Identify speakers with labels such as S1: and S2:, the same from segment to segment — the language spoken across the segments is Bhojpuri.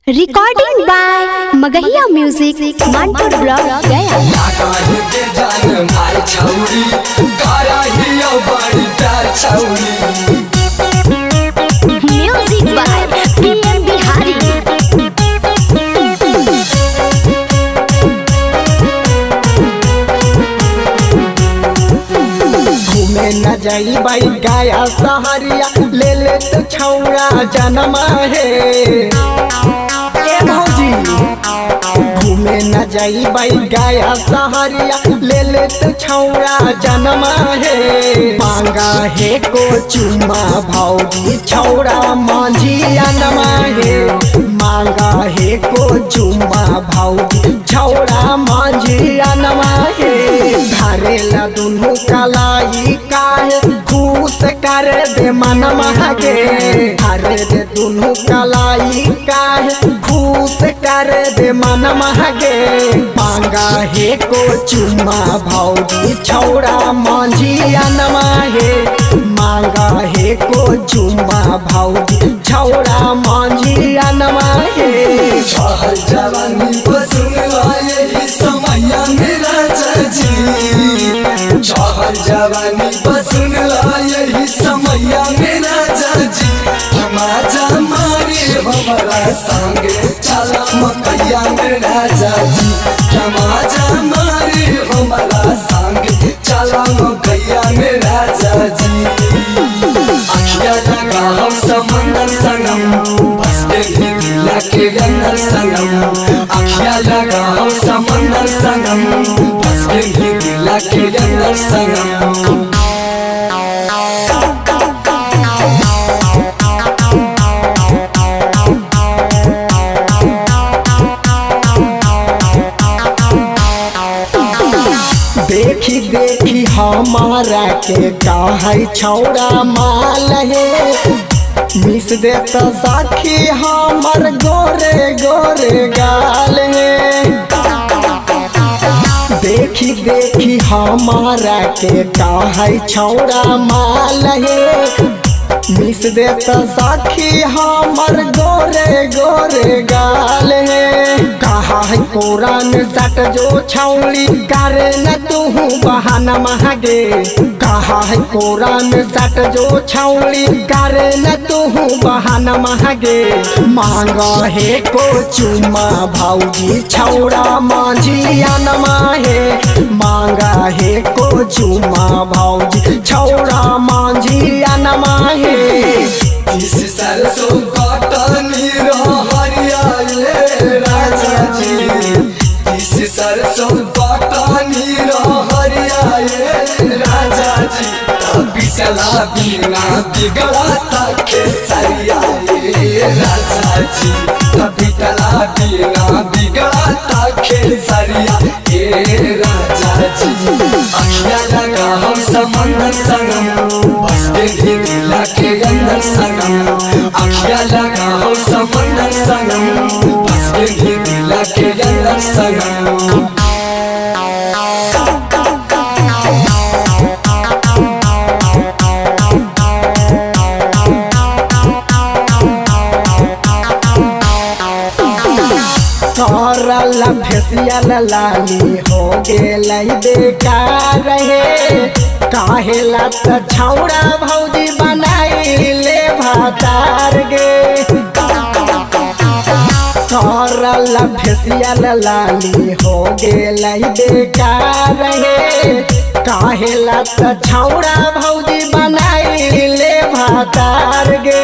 S1: Recording by Magahiya music Manpur block Gaya. Music by PM Bihari.
S2: घूमे न जाई बाई गाया सहरिया ले ले तो छौरा जनमा है भौजी। घूमे न जाई बाई गाया सहरिया ले ले तो छौरा जनमा है। मांगा है को चुम्मा भौजी छौरा मांझी अनमा है। मांगा है को चुम्मा भौजी छौरा मांझी अनमा है। धरेला दुनू कलाई काहे खुश कर दे मनमा के। धर दे दुनू कलाई काहे खुश कर दे मनमा के। मांगा है को चुम्मा भौजी छौरा मांझी अनमा है। मांगा है को चुम्मा भौजी छौरा मांझी अनमा है।
S3: चहल जवानी बसुन यही समय मेरा चाची। चहल जवानी बसुन यही समय मेरा चाची। हमारा मारे हमारा संगे चला मकैया मेरा चाची। हमारा मारे हमारा संगे चला मकैया मेरा चाची। अखिया लगा हम समंदर संगम बस ही दिला के अंदर संगम। अखिया लगा हम समंदर संगम बस ही दिला के अंदर संगम।
S2: देखी देखी हमारा के काहे छौरा माल है। मिस देता साखी हमर गोरे गोरे गाल है। देखी देखी हमारा के काहे छौरा माल है। मिस देता साखी हमर गोरे गोरे गाल है। कहा है पुरान सट जो छौली करे न तू बहाना महागे। कहा है पुरान सट जो छौली करे न तू बहाना महागे। मांगा है को चुम्मा भौजी छौरा मांझी अनमा है। मांगा है को चुम्मा भौजी छौरा मांझी अनमा है।
S3: इस सरसों काटनी हरियाले राजा जी। इस सरसों काटनी हरियाले राजा जी। पिछला बिना बिगड़ा तक सरिया राजा जी। पिछला बिना बिगड़ा तक सरिया राजा जी। अखिया लगा हम समंदर संगम बस ही दिला के अंदर संगम। अखिया लगा हम समंदर संगम बस ही दिला के अंदर संगम।
S2: करला फेसियल लाली हो गेलै बेकार है। काहेला त छौड़ा भौजी बनाई ले भातार गे। करला फेसियल लाली हो गेलै बेकार है। काहेला त छौड़ा भौजी बनाई ले भातार गे।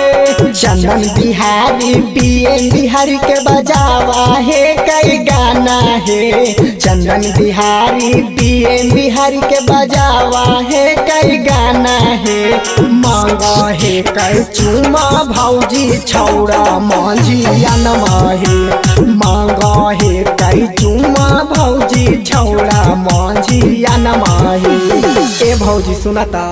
S2: चंदन बिहारी पीएम बिहारी के बजावा है कई गाना है। चंदन बिहारी पीएम बिहारी के बजावा है कई गाना है। मांगा है कई चुम्मा भौजी छौरा मांझी अनमा है। मांगा है कई चुम्मा भौजी छौरा मांझी अनमा है। ए भौजी सुनता।